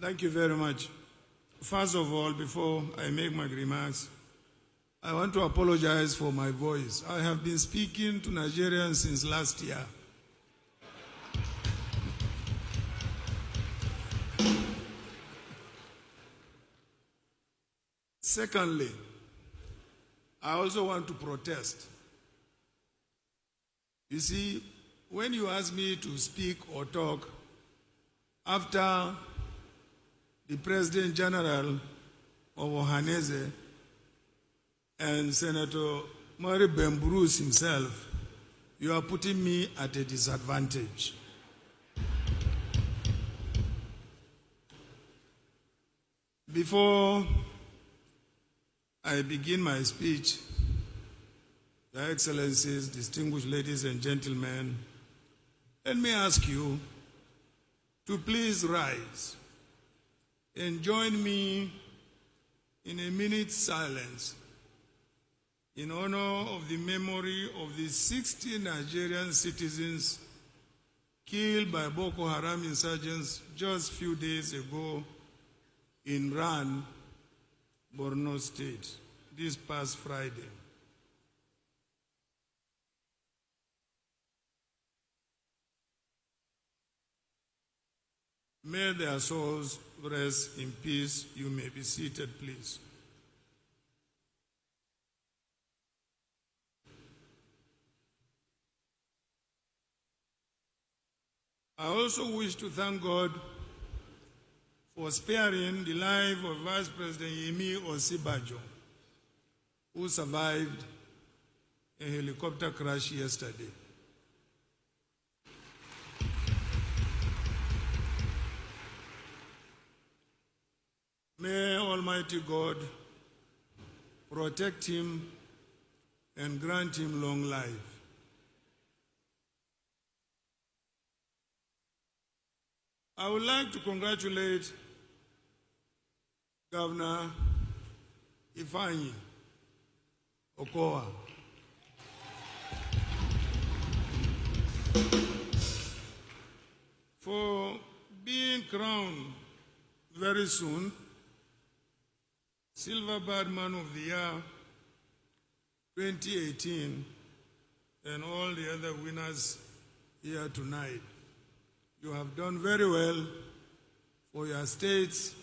Thank you very much. First of all, before I make my remarks, I want to apologize for my voice. I have been speaking to Nigerians since last year. Secondly, I also want to protest. You see, when you ask me to speak or talk after the President General of Ohanese and Senator Mari Bembrus himself, you are putting me at a disadvantage. Before I begin my speech, Your Excellencies, distinguished ladies and gentlemen, let me ask you to please rise and join me in a minute's silence in honor of the memory of the 60 Nigerian citizens killed by Boko Haram insurgents just a few days ago in Ran, Borno State, this past Friday. May their souls rest in peace. You may be seated, please. I also wish to thank God for sparing the life of Vice President Yemi Osibajo, who survived a helicopter crash yesterday. May Almighty God protect him and grant him long life. I would like to congratulate Governor Ifeanyi Okowa for being crowned very soon Silver Bird Man of the Year 2018 and all the other winners here tonight. You have done very well for your states,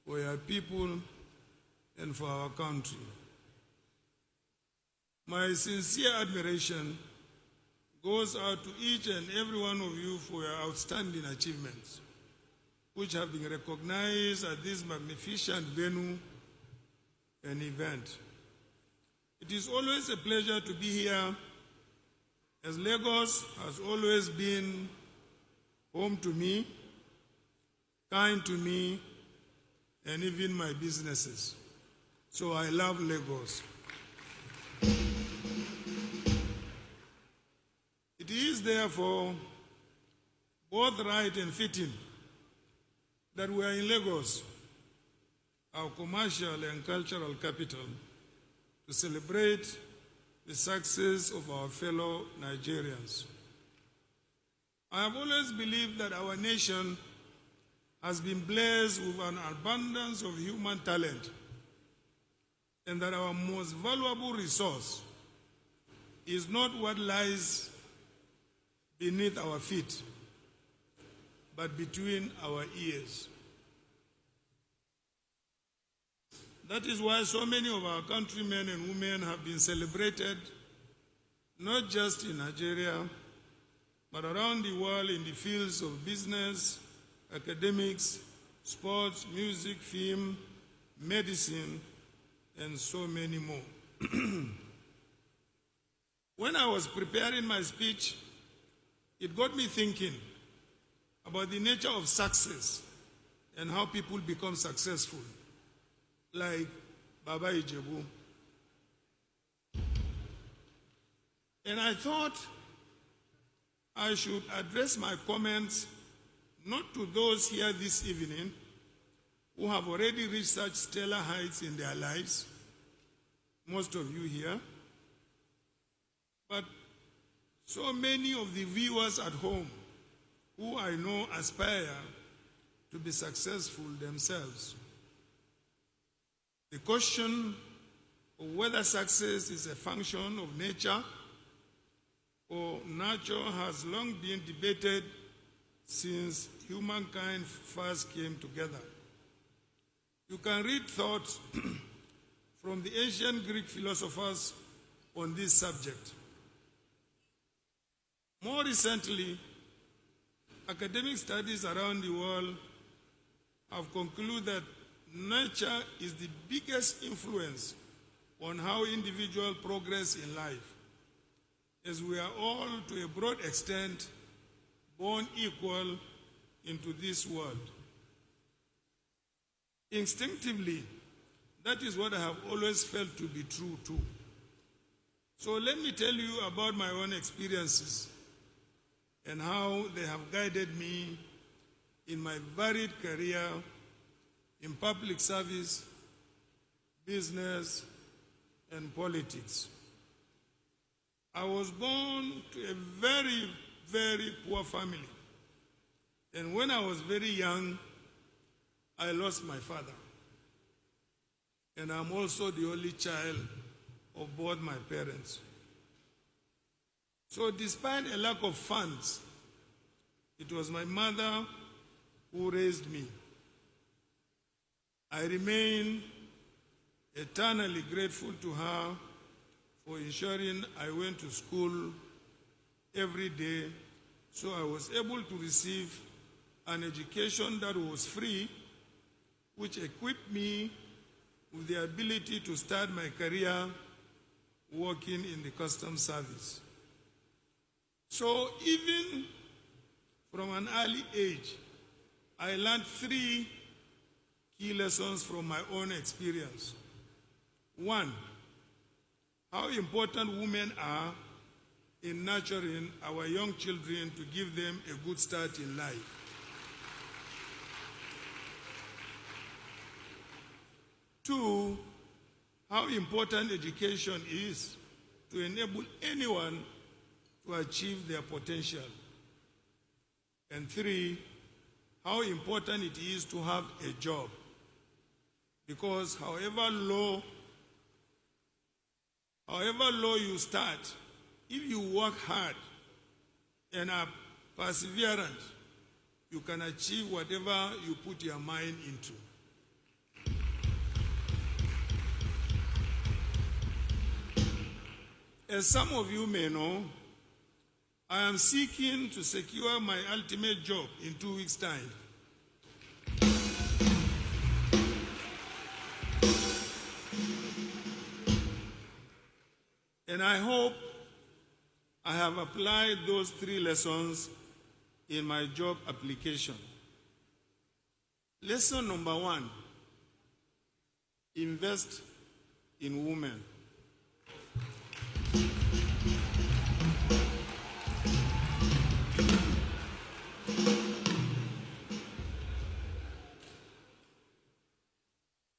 for your people, and for our country. My sincere admiration goes out to each and every one of you for your outstanding achievements, which have been recognized at this magnificent venue and event. It is always a pleasure to be here, as Lagos has always been home to me, kind to me, and even my businesses. So I love Lagos. It is therefore both right and fitting that we are in Lagos, our commercial and cultural capital, to celebrate the success of our fellow Nigerians. I have always believed that our nation has been blessed with an abundance of human talent, and that our most valuable resource is not what lies beneath our feet, but between our ears. That is why so many of our countrymen and women have been celebrated, not just in Nigeria, but around the world in the fields of business, academics, sports, music, film, medicine, and so many more. When I was preparing my speech, it got me thinking about the nature of success and how people become successful, like Baba Ijebu. And I thought I should address my comments not to those here this evening who have already reached such stellar heights in their lives, most of you here, but so many of the viewers at home who I know aspire to be successful themselves. The question of whether success is a function of nature or nurture has long been debated since humankind first came together. You can read thoughts from the ancient Greek philosophers on this subject. More recently, academic studies around the world have concluded that nature is the biggest influence on how individuals progress in life, as we are all, to a broad extent, born equal into this world. Instinctively, that is what I have always felt to be true too. So let me tell you about my own experiences and how they have guided me in my varied career in public service, business, and politics. I was born to a very, very poor family. And when I was very young, I lost my father. And I'm also the only child of both my parents. So despite a lack of funds, it was my mother who raised me. I remain eternally grateful to her for ensuring I went to school every day, so I was able to receive an education that was free, which equipped me with the ability to start my career working in the customs service. So even from an early age, I learned 3 key lessons from my own experience. 1, how important women are in nurturing our young children to give them a good start in life. 2, how important education is to enable anyone to achieve their potential. And 3, how important it is to have a job. Because however low you start, if you work hard and are perseverant, you can achieve whatever you put your mind into. As some of you may know, I am seeking to secure my ultimate job in 2 weeks' time. And I hope I have applied those 3 lessons in my job application. Lesson number 1, invest in women.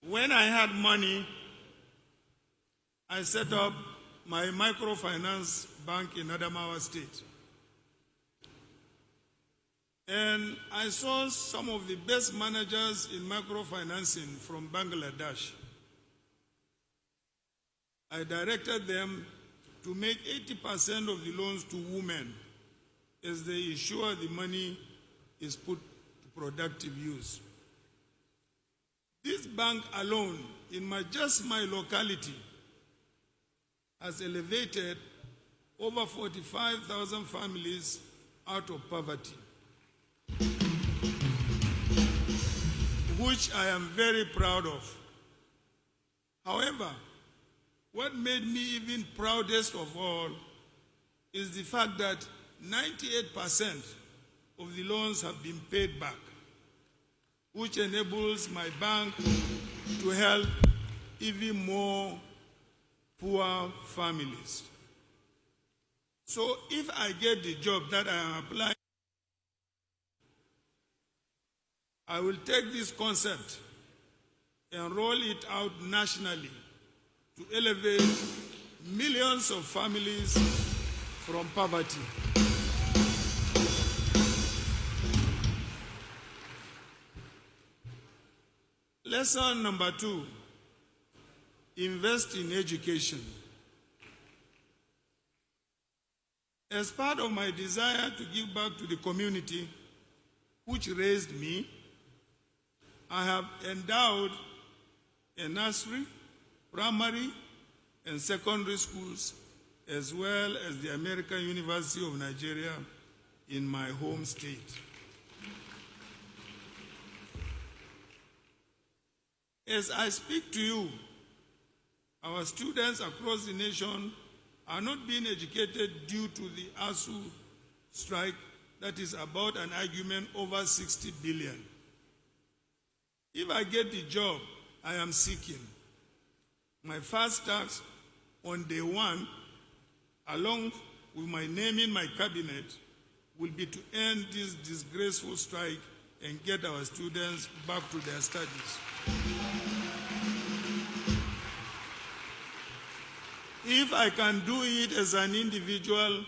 When I had money, I set up my microfinance bank in Adamawa State. And I saw some of the best managers in microfinancing from Bangladesh. I directed them to make 80% of the loans to women as they ensure the money is put to productive use. This bank alone, in just my locality, has elevated over 45,000 families out of poverty, which I am very proud of. However, what made me even proudest of all is the fact that 98% of the loans have been paid back, which enables my bank to help even more poor families. So if I get the job that I am applying, I will take this concept and roll it out nationally to elevate millions of families from poverty. Lesson number 2, invest in education. As part of my desire to give back to the community which raised me, I have endowed a nursery, primary, and secondary schools, as well as the American University of Nigeria in my home state. As I speak to you, our students across the nation are not being educated due to the ASU strike that is about an argument over 60 billion. If I get the job I am seeking, my first task on day 1, along with my name in my cabinet, will be to end this disgraceful strike and get our students back to their studies. If I can do it as an individual,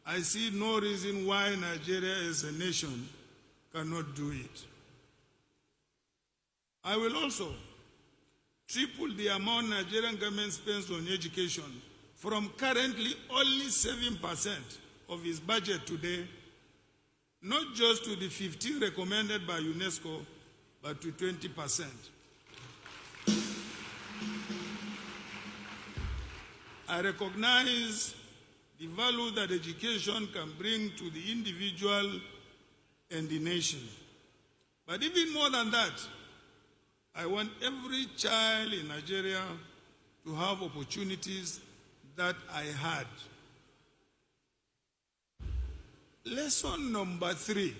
I see no reason why Nigeria as a nation cannot do it. I will also triple the amount Nigerian government spends on education from currently only 7% of its budget today, not just to the 15 recommended by UNESCO, but to 20%. I recognize the value that education can bring to the individual and the nation. But even more than that, I want every child in Nigeria to have opportunities that I had. Lesson number 3,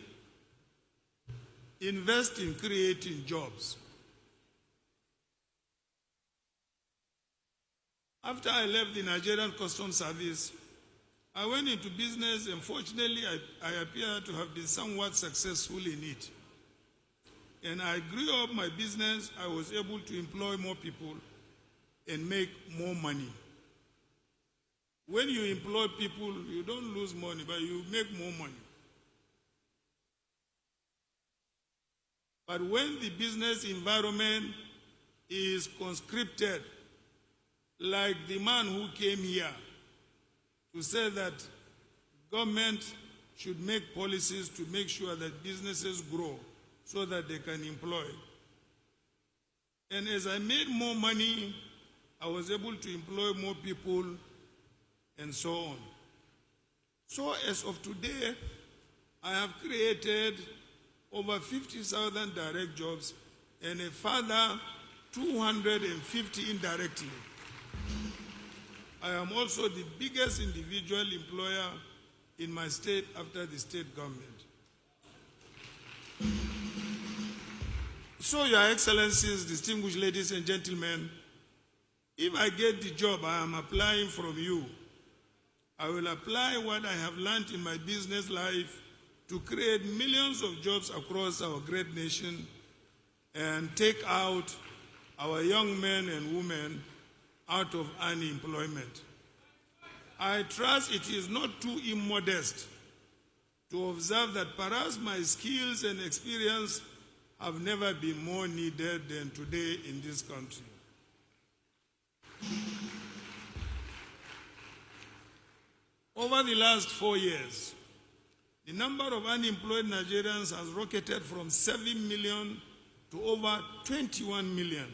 invest in creating jobs. After I left the Nigerian Customs Service, I went into business, and fortunately I appear to have been somewhat successful in it. And I grew up my business. I was able to employ more people and make more money. When you employ people, you don't lose money, but you make more money. But when the business environment is conscripted, like the man who came here to say that government should make policies to make sure that businesses grow so that they can employ. And as I made more money, I was able to employ more people and so on. So as of today, I have created over 50,000 direct jobs and a further 250 indirectly. I am also the biggest individual employer in my state after the state government. So, Your Excellencies, distinguished ladies and gentlemen, if I get the job I am applying from you, I will apply what I have learned in my business life to create millions of jobs across our great nation and take out our young men and women out of unemployment. I trust it is not too immodest to observe that perhaps my skills and experience have never been more needed than today in this country. Over the last 4 years, the number of unemployed Nigerians has rocketed from 7 million to over 21 million,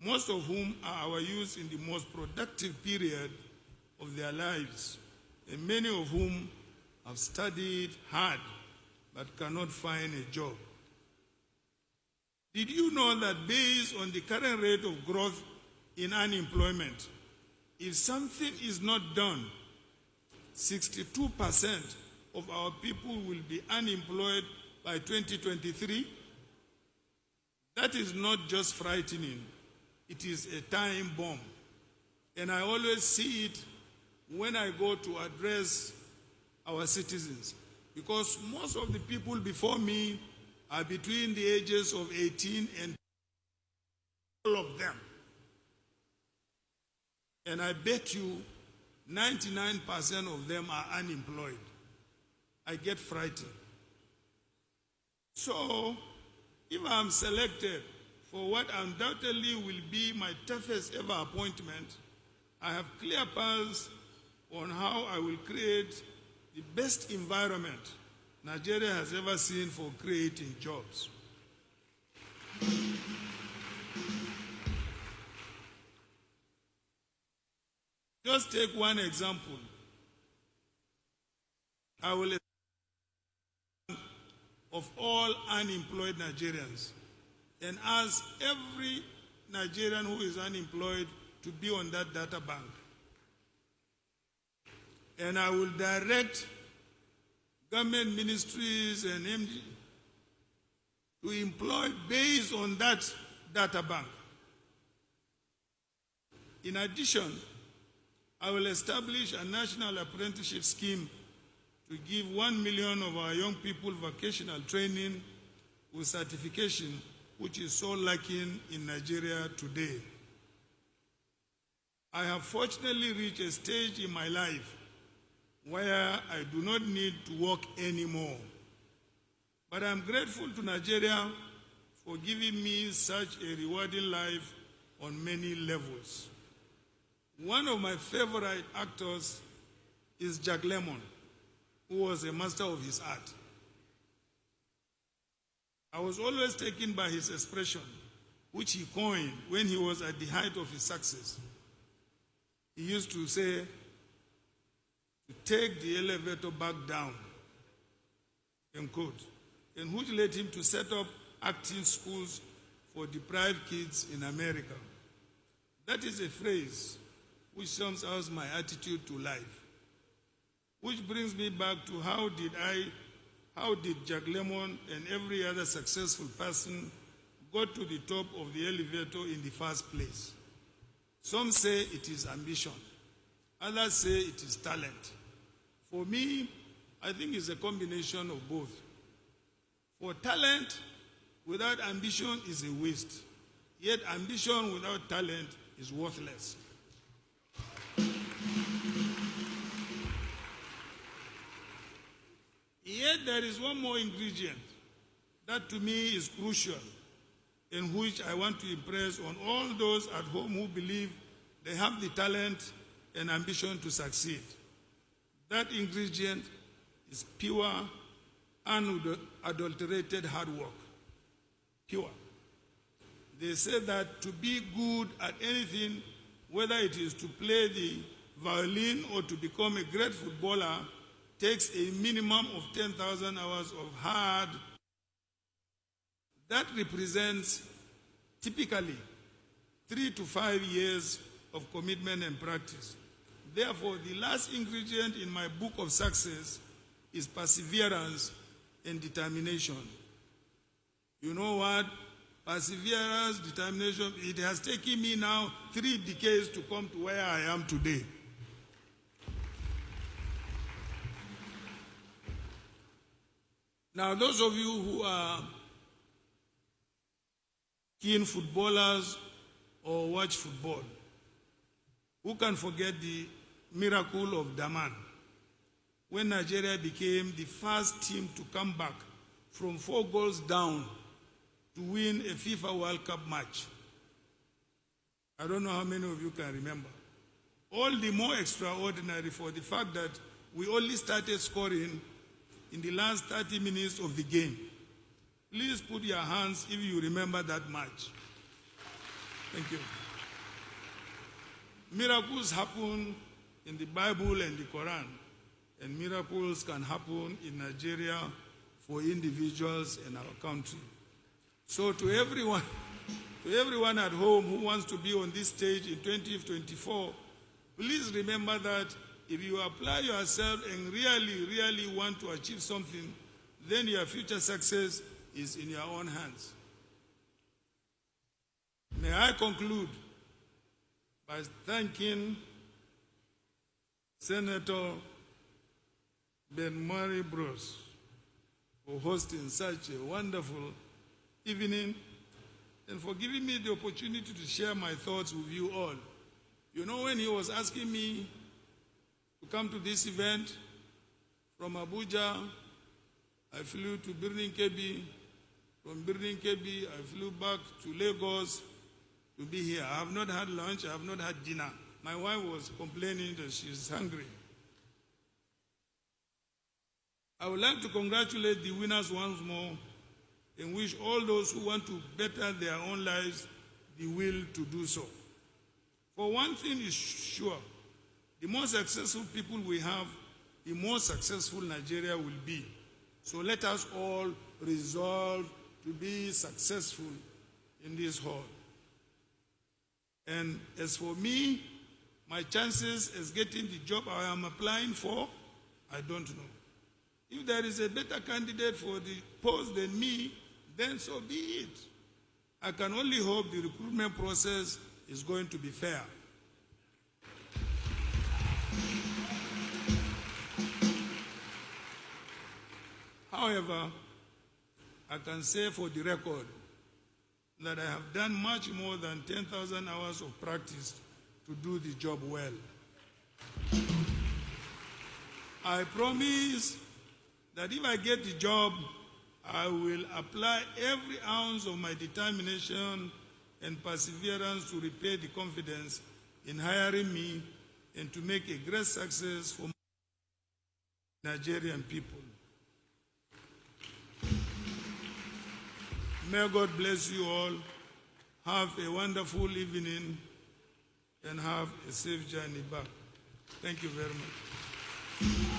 most of whom are our youth in the most productive period of their lives, and many of whom have studied hard but cannot find a job. Did you know that based on the current rate of growth in unemployment, if something is not done, 62% of our people will be unemployed by 2023? That is not just frightening, it is a time bomb. And I always see it when I go to address our citizens, because most of the people before me are between the ages of 18 and all of them. And I bet you 99% of them are unemployed. I get frightened. So, if I'm selected for what undoubtedly will be my toughest ever appointment, I have clear paths on how I will create the best environment Nigeria has ever seen for creating jobs. Just take one example. I will of all unemployed Nigerians and ask every Nigerian who is unemployed to be on that data bank. And I will direct government ministries and MD to employ based on that data bank. In addition, I will establish a national apprenticeship scheme to give 1 million of our young people vocational training with certification, which is so lacking in Nigeria today. I have fortunately reached a stage in my life where I do not need to work anymore. But I'm grateful to Nigeria for giving me such a rewarding life on many levels. One of my favorite actors is Jack Lemmon, who was a master of his art. I was always taken by his expression, which he coined when he was at the height of his success. He used to say, to take the elevator back down, end quote, and which led him to set up acting schools for deprived kids in America. That is a phrase which sums up my attitude to life. Which brings me back to how did Jack Lemmon and every other successful person got to the top of the elevator in the first place? Some say it is ambition. Others say it is talent. For me, I think it's a combination of both. For talent without ambition is a waste. Yet ambition without talent is worthless. Yet there is one more ingredient that to me is crucial, in which I want to impress on all those at home who believe they have the talent and ambition to succeed. That ingredient is pure, unadulterated hard work. Pure. They say that to be good at anything, whether it is to play the violin or to become a great footballer, takes a minimum of 10,000 hours of hard. That represents typically 3 to 5 years of commitment and practice. Therefore, the last ingredient in my book of success is perseverance and determination. You know what? Perseverance, determination, it has taken me now 3 decades to come to where I am today. Now, those of you who are keen footballers or watch football, who can forget the miracle of Daman, when Nigeria became the first team to come back from 4 goals down to win a FIFA World Cup match? I don't know how many of you can remember. All the more extraordinary for the fact that we only started scoring in the last 30 minutes of the game. Please put your hands if you remember that match. Thank you. Miracles happen in the Bible and the Quran, and miracles can happen in Nigeria for individuals in our country. So to everyone at home who wants to be on this stage in 2024, please remember that if you apply yourself and really want to achieve something, then your future success is in your own hands. May I conclude by thanking Senator Ben Mari Bros for hosting such a wonderful evening and for giving me the opportunity to share my thoughts with you all. You know, when he was asking me to come to this event from Abuja, I flew to Birnin Kebbi. From Birnin Kebbi, I flew back to Lagos to be here. I have not had lunch, I have not had dinner. My wife was complaining that she's hungry. I would like to congratulate the winners once more and wish all those who want to better their own lives the will to do so. For one thing is sure, the more successful people we have, the more successful Nigeria will be. So let us all resolve to be successful in this hall. And as for me, my chances as getting the job I am applying for, I don't know. If there is a better candidate for the post than me, then so be it. I can only hope the recruitment process is going to be fair. However, I can say for the record that I have done much more than 10,000 hours of practice to do the job well. I promise that if I get the job, I will apply every ounce of my determination and perseverance to repay the confidence in hiring me and to make a great success for Nigerian people. May God bless you all. Have a wonderful evening and have a safe journey back. Thank you very much.